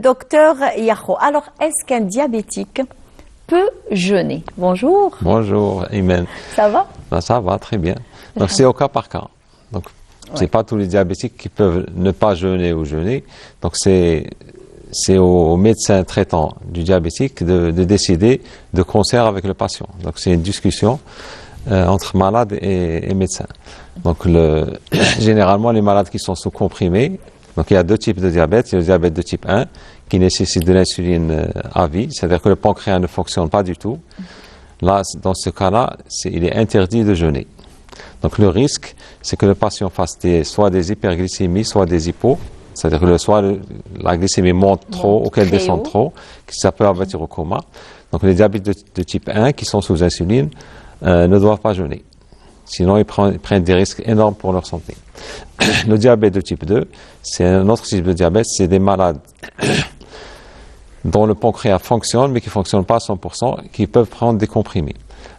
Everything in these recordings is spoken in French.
Docteur Yaho, alors est-ce qu'un diabétique peut jeûner? Bonjour. Bonjour, Imen. Ça va? Ben, ça va, très bien. Donc c'est au cas par cas. Donc c'est pas tous les diabétiques qui peuvent ne pas jeûner ou jeûner. Donc c'est au médecin traitant du diabétique de décider de concert avec le patient. Donc c'est une discussion entre malade et médecin. Donc généralement les malades qui sont sous comprimés. Donc il y a deux types de diabète. Il y a le diabète de type 1 qui nécessite de l'insuline à vie, c'est-à-dire que le pancréas ne fonctionne pas du tout. Là, dans ce cas-là, il est interdit de jeûner. Donc le risque, c'est que le patient fasse soit des hyperglycémies, soit des hypos, c'est-à-dire que soit la glycémie monte trop ou qu'elle descende trop, ça peut aboutir au coma. Donc les diabètes de type 1 qui sont sous insuline ne doivent pas jeûner. Sinon, ils prennent des risques énormes pour leur santé. Le diabète de type 2, c'est un autre type de diabète, c'est des malades dont le pancréas fonctionne, mais qui ne fonctionne pas à 100%, qui peuvent prendre des comprimés.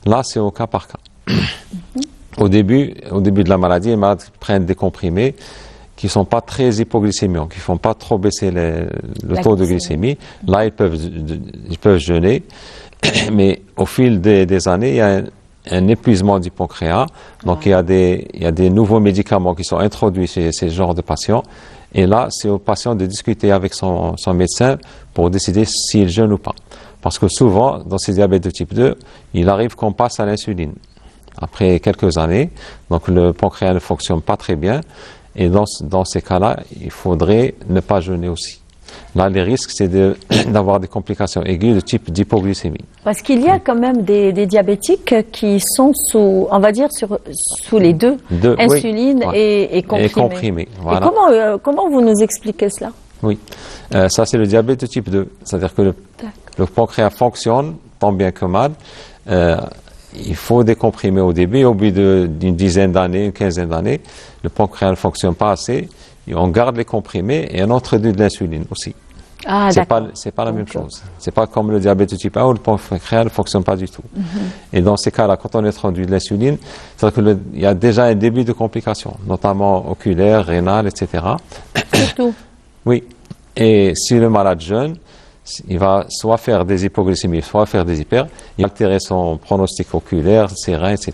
Là, c'est au cas par cas. Au début de la maladie, les malades prennent des comprimés qui ne sont pas très hypoglycémiques, qui ne font pas trop baisser le taux de glycémie. Là, ils peuvent jeûner, mais au fil des années, il y a un épuisement du pancréas. Donc, il y a des nouveaux médicaments qui sont introduits chez ces genres de patients. Et là, c'est au patient de discuter avec son médecin pour décider s'il jeûne ou pas. Parce que souvent, dans ces diabètes de type 2, il arrive qu'on passe à l'insuline. Après quelques années, donc le pancréas ne fonctionne pas très bien. Et dans ces cas-là, il faudrait ne pas jeûner aussi. Là, les risques, c'est d'avoir des complications aiguës de type d'hypoglycémie. Parce qu'il y a quand même des diabétiques qui sont sous les deux, insuline et comprimé. Et comprimé, voilà. Et comment vous nous expliquez cela? Oui, ça c'est le diabète de type 2. C'est-à-dire que le pancréas fonctionne tant bien que mal. Il faut des comprimés au début. Au bout d'une dizaine d'années, une quinzaine d'années, le pancréas ne fonctionne pas assez. Et on garde les comprimés et on introduit de l'insuline aussi. Ah, c'est pas la même chose. C'est pas comme le diabète de type 1 où le pancréas ne fonctionne pas du tout. Et dans ces cas-là, quand on introduit de l'insuline, c'est-à-dire qu'il y a déjà un début de complications, notamment oculaires, rénales, etc. Surtout. Oui. Et si le malade jeûne, il va soit faire des hypoglycémies, soit faire des hyper, il va altérer son pronostic oculaire, ses reins, etc.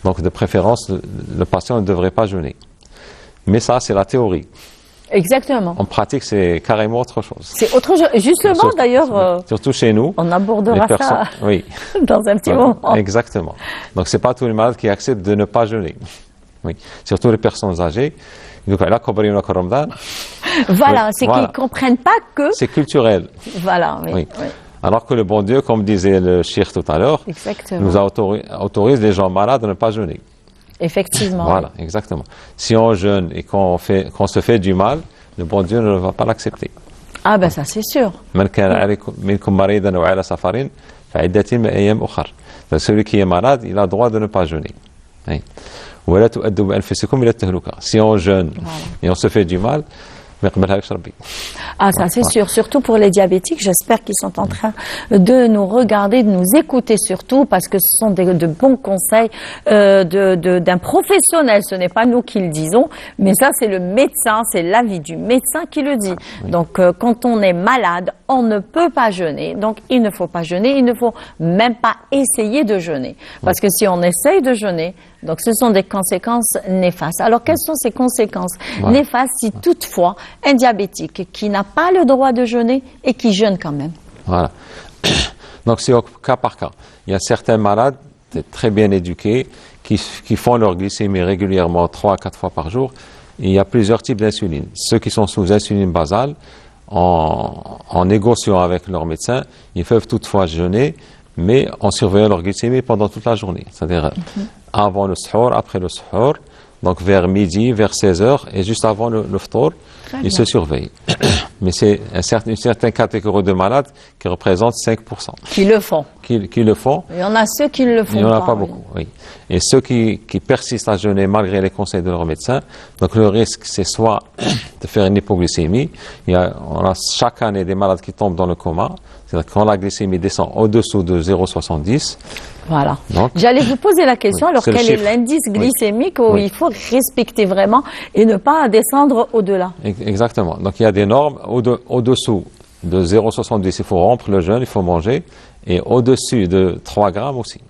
Donc, de préférence, le patient ne devrait pas jeûner. Mais ça, c'est la théorie. Exactement. En pratique, c'est carrément autre chose. C'est autre chose. Justement, d'ailleurs, surtout chez nous. On abordera ça oui. dans un petit moment. Exactement. Donc, c'est pas tous les malades qui acceptent de ne pas jeûner. Oui. Surtout les personnes âgées. Donc, là, voilà, c'est qu'ils ne comprennent pas que... C'est culturel. Voilà, oui. Alors que le bon Dieu, comme disait le cheikh tout à l'heure, nous autorise les gens malades à ne pas jeûner. Effectivement. Voilà, exactement. Si on jeûne et qu'on se fait du mal, le bon Dieu ne va pas l'accepter. Ah ben ça c'est sûr. Celui qui est malade, il a le droit de ne pas jeûner. Si on jeûne et on se fait du mal, ah ça c'est sûr, surtout pour les diabétiques, j'espère qu'ils sont en train de nous regarder, de nous écouter surtout, parce que ce sont de bons conseils d'un professionnel, ce n'est pas nous qui le disons, mais ça c'est le médecin, c'est l'avis du médecin qui le dit. Donc quand on est malade, on ne peut pas jeûner, donc il ne faut pas jeûner, il ne faut même pas essayer de jeûner, parce que si on essaye de jeûner, donc ce sont des conséquences néfastes. Alors quelles sont ces conséquences néfastes si toutefois un diabétique qui n'a pas le droit de jeûner et qui jeûne quand même? Voilà. Donc c'est au cas par cas. Il y a certains malades très bien éduqués qui font leur glycémie régulièrement 3 à 4 fois par jour. Et il y a plusieurs types d'insuline. Ceux qui sont sous insuline basale, en négociant avec leur médecin, ils peuvent toutefois jeûner, mais en surveillant leur glycémie pendant toute la journée. C'est-à-dire avant le suhoor, après le suhoor, donc vers midi, vers 16h, et juste avant le ftour, ils se surveillent. Mais c'est une certaine catégorie de malades qui représente 5%. Qui le font. Qui le font. Il y en a ceux qui ne le font pas. Il n'y en a pas beaucoup, oui. Et ceux qui persistent à jeûner malgré les conseils de leur médecin, donc le risque, c'est soit de faire une hypoglycémie. On a chaque année des malades qui tombent dans le coma. C'est-à-dire quand la glycémie descend au-dessous de 0,70. Voilà. J'allais vous poser la question, alors quel est l'indice glycémique où il faut respecter vraiment et ne pas descendre au-delà? Exactement. Donc il y a des normes au-dessous de 0,70, il faut rompre le jeûne, il faut manger, et au-dessus de 3 grammes aussi.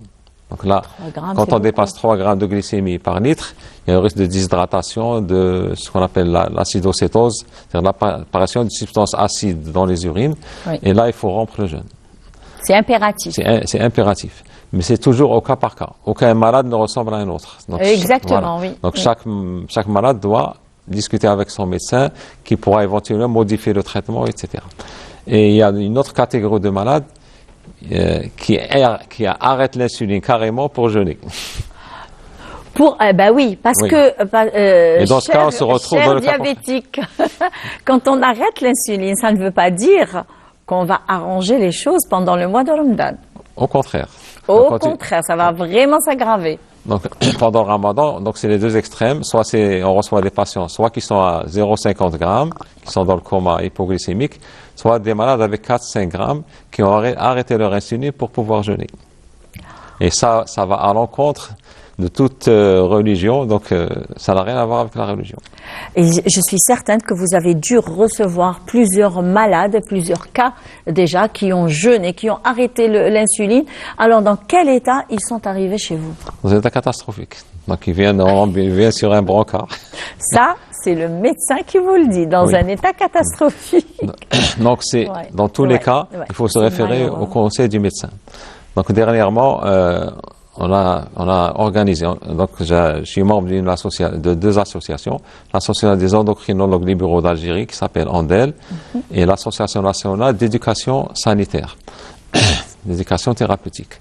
Donc là, 3 grammes, quand c'est on dépasse beaucoup. 3 grammes de glycémie par litre, il y a un risque de déshydratation, de ce qu'on appelle l'acidocétose, c'est-à-dire l'apparition de substances acides dans les urines, Oui. et là, il faut rompre le jeûne. C'est impératif. C'est impératif. Mais c'est toujours au cas par cas. Aucun malade ne ressemble à un autre. Donc, Exactement, oui. Donc Oui. chaque malade doit discuter avec son médecin qui pourra éventuellement modifier le traitement, etc. Et il y a une autre catégorie de malades qui arrête l'insuline carrément pour jeûner. Ben oui, parce Oui. que Et dans ce cas, on se retrouve cher dans le cas diabétique, quand on arrête l'insuline, ça ne veut pas dire qu'on va arranger les choses pendant le mois de Ramadan. Au contraire. Au Donc, contraire, ça va vraiment s'aggraver. Donc, pendant le ramadan, donc c'est les deux extrêmes. Soit on reçoit des patients, soit qui sont à 0,50 grammes, qui sont dans le coma hypoglycémique, soit des malades avec 4-5 grammes qui ont arrêté leur insuline pour pouvoir jeûner. Et ça va à l'encontre de toute religion, donc ça n'a rien à voir avec la religion. Et je suis certaine que vous avez dû recevoir plusieurs malades, plusieurs cas déjà qui ont jeûné, qui ont arrêté l'insuline. Alors, dans quel état ils sont arrivés chez vous? Dans un état catastrophique. Donc il vient sur un brancard. Ça, c'est le médecin qui vous le dit, dans Oui. un état catastrophique. Donc c'est Ouais. dans tous les Ouais. cas, Ouais. il faut se C'est référer malheureux. au conseil du médecin. Donc dernièrement, on a organisé. Donc je suis membre de deux associations, l'association des endocrinologues libéraux d'Algérie qui s'appelle ANDEL et l'association nationale d'éducation sanitaire, d'éducation thérapeutique.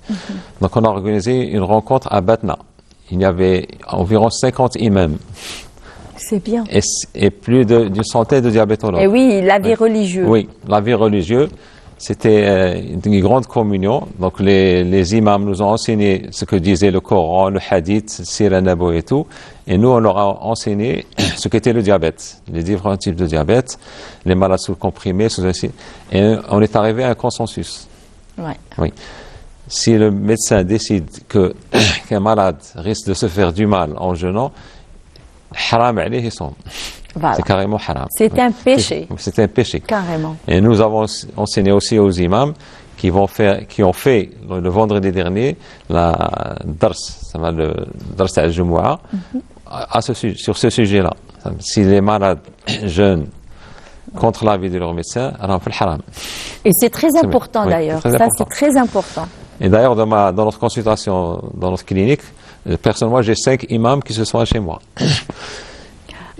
Donc on a organisé une rencontre à Batna. Il y avait environ 50 imams C'est bien. et plus d'une centaine de diabétologues. Et oui, la vie religieuse. Oui, la vie religieuse, c'était une grande communion. Donc les imams nous ont enseigné ce que disait le Coran, le Hadith, Sira Nabo et tout. Et nous, on leur a enseigné ce qu'était le diabète, les différents types de diabète, les malades sous comprimés, sous insuline. Et on est arrivé à un consensus. Ouais. Oui. Si le médecin décide qu'un malade risque de se faire du mal en jeûnant, haram alayhi hisam. Voilà. C'est carrément haram. C'est Oui. un péché. C'est un péché. Carrément. Et nous avons enseigné aussi aux imams qui ont fait le vendredi dernier la dars, ça va le dars al-Jumu'ah, sur ce sujet-là. Si les malades jeûnent contre l'avis de leur médecin, alors on fait le haram. Et c'est très important oui, d'ailleurs. c'est très Ça, important. c'est très important. Et d'ailleurs, dans notre consultation, dans notre clinique, personnellement, j'ai 5 imams qui se soignent chez moi.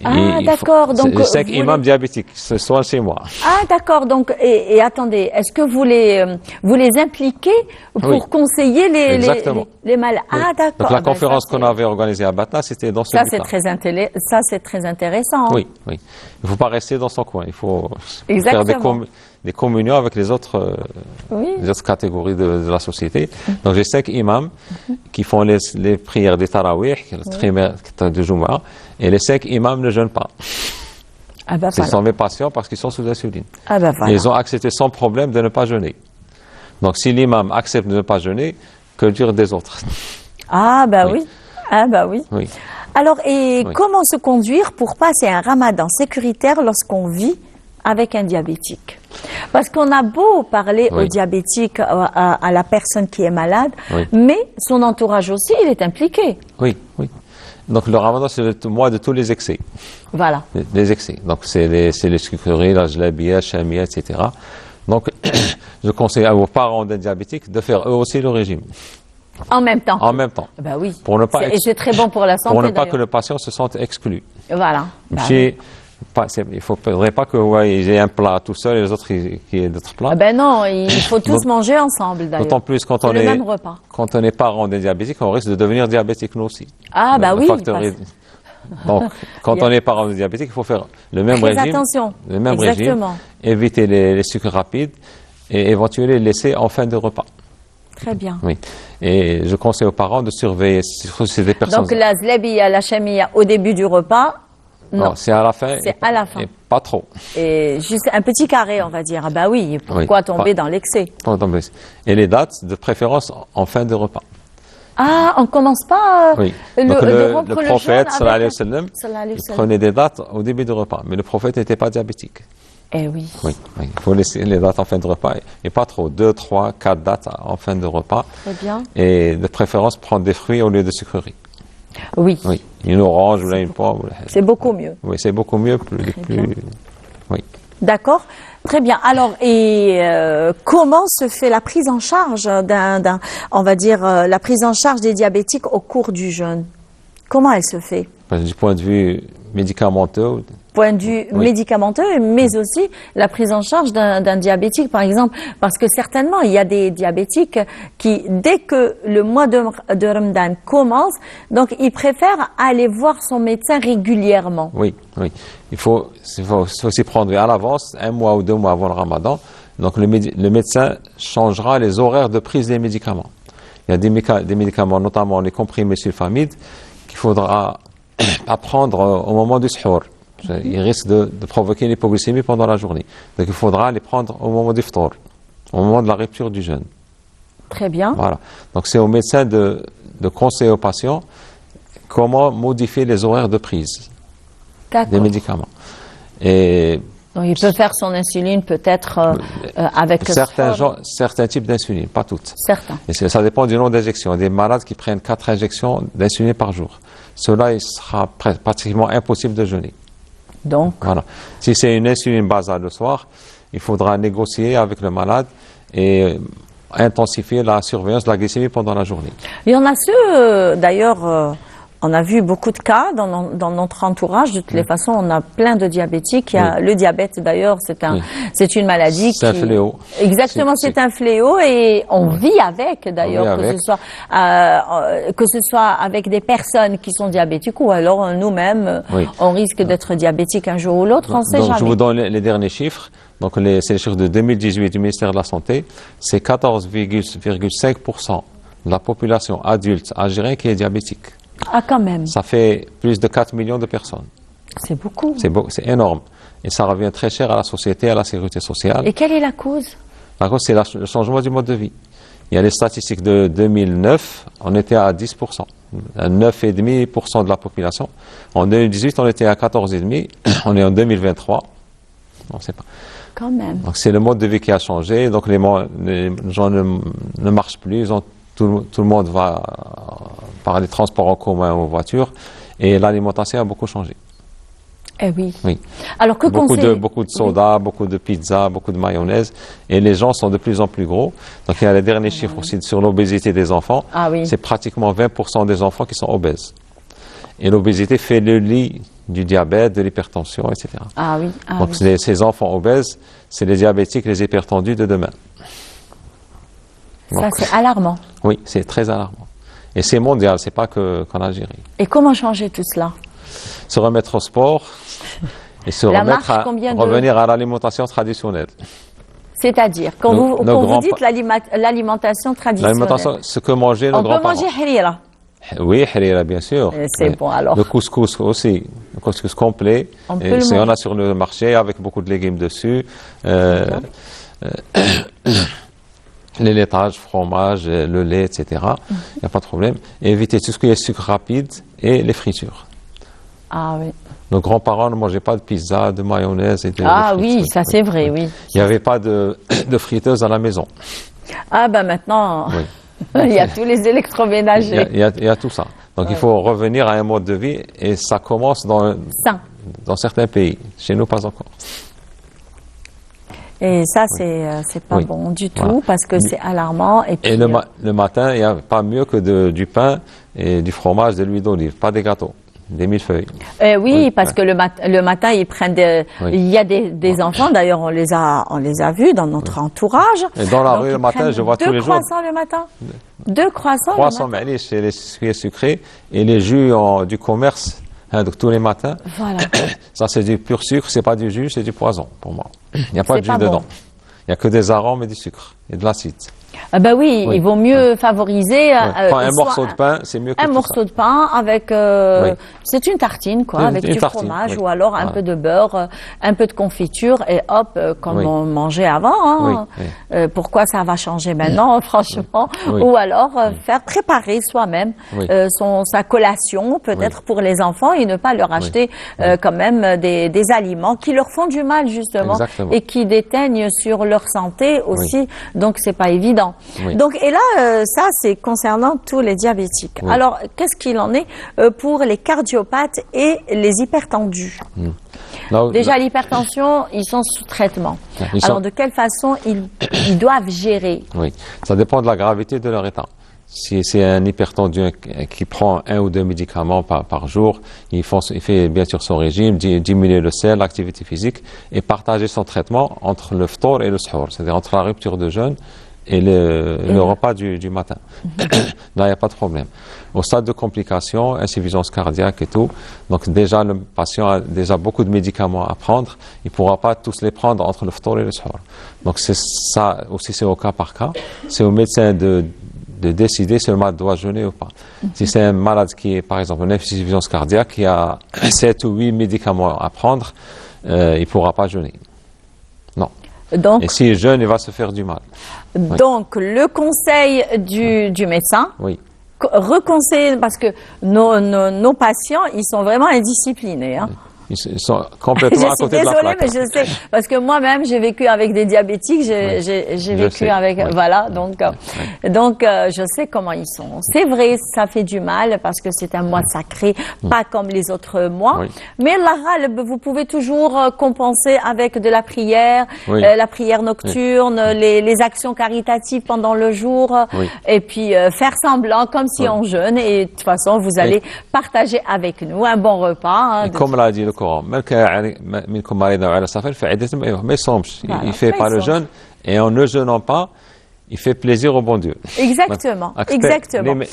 Ah, d'accord. Donc, c'est 5 vous imams diabétiques qui se soignent chez moi. Ah, d'accord. Donc, et attendez, est-ce que vous les impliquez pour Oui. conseiller Exactement. les malades? Oui. Ah, d'accord. Donc la Ah, ben, conférence ça, qu'on avait organisée à Batna, c'était dans ce ça, but-là. c'est très intéressant. Oui, oui. Il ne faut pas rester dans son coin. Il faut Exactement. faire des communions avec les autres Oui. catégories de la société. Donc j'ai 5 imams qui font les prières des tarawih, le trimestre de Jumu'ah, et les 5 imams ne jeûnent pas. Ah, ben, Ce voilà. sont mes patients parce qu'ils sont sous insuline. Ah, ben, voilà. Et ils ont accepté sans problème de ne pas jeûner. Donc si l'imam accepte de ne pas jeûner, que dire des autres? Ah, bah Oui. oui. Ah, bah oui. Oui. Alors, et Oui. comment se conduire pour passer un ramadan sécuritaire lorsqu'on vit avec un diabétique? Parce qu'on a beau parler Oui. au diabétique, à la personne qui est malade, Oui. mais son entourage aussi, il est impliqué. Oui, oui. Donc le ramadan, c'est le mois de tous les excès. Voilà. Les excès. Donc c'est les sucreries, la jalabia, chamia, etc. Donc je conseille à vos parents d'un diabétique de faire eux aussi le régime. En même temps. En même temps. Bah oui. Pour ne pas Et c'est très bon pour la santé. Pour ne pas que d'ailleurs. le patient se sente exclu. Voilà. Bah Il ne faudrait pas que j'ai un plat tout seul et les autres qui aient d'autres plats. Ah ben non, il faut tous Donc- manger ensemble d'ailleurs. D'autant plus quand C'est on le est même repas. quand on est parent des diabétiques, on risque de devenir diabétique nous aussi. Ah bah Le oui. facteur parce- est- Donc, quand Il y a- on est parent de diabétique, il faut faire le même Très régime. attention. Le même régime. Exactement. Éviter les sucres rapides et éventuellement les laisser en fin de repas. Très bien. Oui. Et je conseille aux parents de surveiller, surtout si c'est des personnes. Donc la zlabia, la chamia au début du repas, non. C'est à la fin. C'est à la fin. Et pas trop. Et juste un petit carré, on va dire. Ah bah oui, pourquoi Oui, tomber pas- dans l'excès? Pas tomber. Et les dates, de préférence, en fin de repas. Ah, on commence pas Oui. de Donc rompre le jeûne prophète, avec sallallahu alayhi wa sallam, Sallallahu alayhi wa il sallam. prenait des dates au début du repas. Mais le prophète n'était pas diabétique. Eh oui. Oui, oui. Il faut laisser les dates en fin de repas, et pas trop, 2, 3, 4 dates en fin de repas. Très bien. Et de préférence, prendre des fruits au lieu de sucreries. Oui. Oui, une orange ou là, une pomme. C'est beaucoup mieux. Oui, c'est beaucoup mieux. bien. Oui. D'accord. Très bien. Alors, comment se fait la prise en charge on va dire, la prise en charge des diabétiques au cours du jeûne? Comment elle se fait? Du point de vue médicamenteux, Point de vue médicamenteux, mais aussi la prise en charge d'un diabétique, par exemple, parce que certainement, il y a des diabétiques qui, dès que le mois de Ramadan commence, donc ils préfèrent aller voir son médecin régulièrement. oui, oui. Il faut s'y prendre à l'avance, 1 mois ou 2 mois avant le Ramadan. Donc le médecin changera les horaires de prise des médicaments. Il y a des médicaments, notamment les comprimés sulfamides, qu'il faudra pas prendre au moment du suhour. Il risque de provoquer une hypoglycémie pendant la journée. Donc il faudra les prendre au moment du ftour, au moment de la rupture du jeûne. Très bien. Voilà. Donc c'est au médecin de conseiller aux patients comment modifier les horaires de prise des médicaments. Et donc il peut faire son insuline peut-être avec certains types d'insuline, pas toutes. Certains. Et ça dépend du nombre d'injections. Des malades qui prennent 4 injections d'insuline par jour. Cela, il sera pratiquement impossible de jeûner. Donc, voilà. Si c'est une insuline basale le soir, il faudra négocier avec le malade et intensifier la surveillance de la glycémie pendant la journée. Il y en a ceux, d'ailleurs, on a vu beaucoup de cas dans notre entourage. De toutes les façons, on a plein de diabétiques. Il y a le diabète, d'ailleurs, c'est une maladie c'est un fléau. Exactement, c'est un fléau et on vit avec, d'ailleurs, que ce soit avec des personnes qui sont diabétiques ou alors nous-mêmes, on risque d'être diabétique un jour ou l'autre, on ne sait jamais. Je vous donne les derniers chiffres. Donc, c'est les chiffres de 2018 du ministère de la Santé. C'est 14,5% de la population adulte algérienne qui est diabétique. Ah, quand même. Ça fait plus de 4 millions de personnes. C'est beaucoup. C'est énorme. Et ça revient très cher à la société, à la sécurité sociale. Et quelle est la cause? La cause, c'est le changement du mode de vie. Il y a les statistiques de 2009, on était à 10%, à 9,5% de la population. En 2018, on était à 14,5%. On est en 2023. On ne sait pas. Quand même. Donc c'est le mode de vie qui a changé. Donc les gens ne marchent plus. Tout le monde va par les transports en commun ou en voiture. Et l'alimentation a beaucoup changé. Eh oui. Oui. Alors que beaucoup de soda, beaucoup de pizza, beaucoup de mayonnaise. Et les gens sont de plus en plus gros. Donc il y a les derniers chiffres aussi sur l'obésité des enfants. Ah oui. C'est pratiquement 20% des enfants qui sont obèses. Et l'obésité fait le lit du diabète, de l'hypertension, etc. Ah oui. Donc ces enfants obèses, c'est les diabétiques, les hypertendus de demain. Ça, c'est alarmant. Oui, c'est très alarmant. Et c'est mondial, c'est pas qu'en Algérie. Et comment changer tout cela? Se remettre au sport et revenir à l'alimentation traditionnelle. C'est-à-dire, quand vous dites l'alimentation traditionnelle. L'alimentation, ce que mangeaient nos grands-parents. On peut manger harira. Oui, harira, bien sûr. C'est bon alors. Le couscous aussi, le couscous complet. Il y en a sur le marché avec beaucoup de légumes dessus. Les laitages, fromage, le lait, etc. Il n'y a pas de problème. Et éviter tout ce qui est sucre rapide et les fritures. Ah oui. Nos grands-parents ne mangeaient pas de pizza, de mayonnaise et de oui, ça c'est vrai, oui. Il n'y avait pas de friteuse à la maison. Ah ben maintenant, il y a tous les électroménagers. Il y a tout ça. Donc il faut revenir à un mode de vie et ça commence dans certains pays. Chez nous, pas encore. Et ça, c'est pas bon du tout parce que c'est alarmant. Et le matin, il n'y a pas mieux que du pain et du fromage, de l'huile d'olive, pas des gâteaux, des millefeuilles. Parce que le matin, ils prennent il y a des enfants, d'ailleurs, on les a vus dans notre entourage. Et dans la rue, le matin, je vois tous les jours. 2 croissants le matin. 2 croissants. 300 c'est les sucrés et les jus du commerce. Donc tous les matins, voilà. Ça c'est du pur sucre, c'est pas du jus, c'est du poison pour moi. Il n'y a pas de jus dedans. Bon. Il n'y a que des arômes et du sucre. et de l'acide. Ah ben oui, il vaut mieux favoriser un morceau de pain, c'est mieux que un tout morceau ça. de pain avec c'est une tartine quoi, avec une du tartine, fromage oui. ou alors un peu de beurre, un peu de confiture et hop comme Oui. on mangeait avant. Hein. Oui, Pourquoi ça va changer maintenant, franchement? Oui. Ou alors faire préparer soi-même Oui. sa collation, peut-être pour les enfants, et ne pas leur acheter quand même des aliments qui leur font du mal justement Exactement. et qui déteignent sur leur santé aussi. Donc c'est pas évident. Oui. Donc et là ça c'est concernant tous les diabétiques. Oui. Alors qu'est-ce qu'il en est pour les cardiopathes et les hypertendus? Déjà l'hypertension, ils sont sous traitement. Alors de quelle façon ils doivent gérer? Oui, ça dépend de la gravité de leur état. Si c'est un hypertendu qui prend 1 ou 2 médicaments par jour, il fait bien sûr son régime, diminuer le sel, l'activité physique et partager son traitement entre le ftour et le suhour, c'est-à-dire entre la rupture de jeûne et le repas du matin. Là, il n'y a pas de problème. Au stade de complications, insuffisance cardiaque et tout, donc déjà le patient a déjà beaucoup de médicaments à prendre, il ne pourra pas tous les prendre entre le ftour et le suhour. Donc c'est ça aussi, c'est au cas par cas. C'est au médecin de décider si le malade doit jeûner ou pas. Si c'est un malade qui est, par exemple, une insuffisance cardiaque, qui a 7 ou 8 médicaments à prendre, il ne pourra pas jeûner. Non. Donc, et s'il jeûne, il va se faire du mal. Donc, le conseil du médecin, oui. Reconseiller, parce que nos patients, ils sont vraiment indisciplinés. Hein. Ils sont complètement à côté de la plaque. Je suis désolée, mais je sais, parce que moi-même, j'ai vécu avec des diabétiques, j'ai vécu avec, voilà, donc je sais comment ils sont. C'est vrai, ça fait du mal, parce que c'est un mois sacré, pas comme les autres mois, mais vous pouvez toujours compenser avec de la prière, la prière nocturne, les actions caritatives pendant le jour, et puis faire semblant comme si on jeûne, et de toute façon, vous allez partager avec nous un bon repas. Hein, comme l'a dit le Coran, il fait pas le jeûne et en ne jeûnant pas, il fait plaisir au bon Dieu. Exactement, exactement. Donc,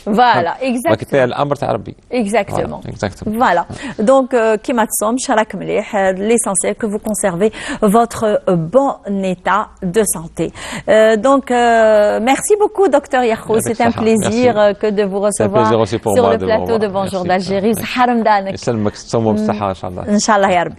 voilà, exactement. Voilà. Donc, l'essentiel que vous conservez votre bon état de santé. Donc, merci beaucoup, docteur Yakhou. C'est un plaisir que de vous recevoir sur le plateau de Bonjour d'Algérie.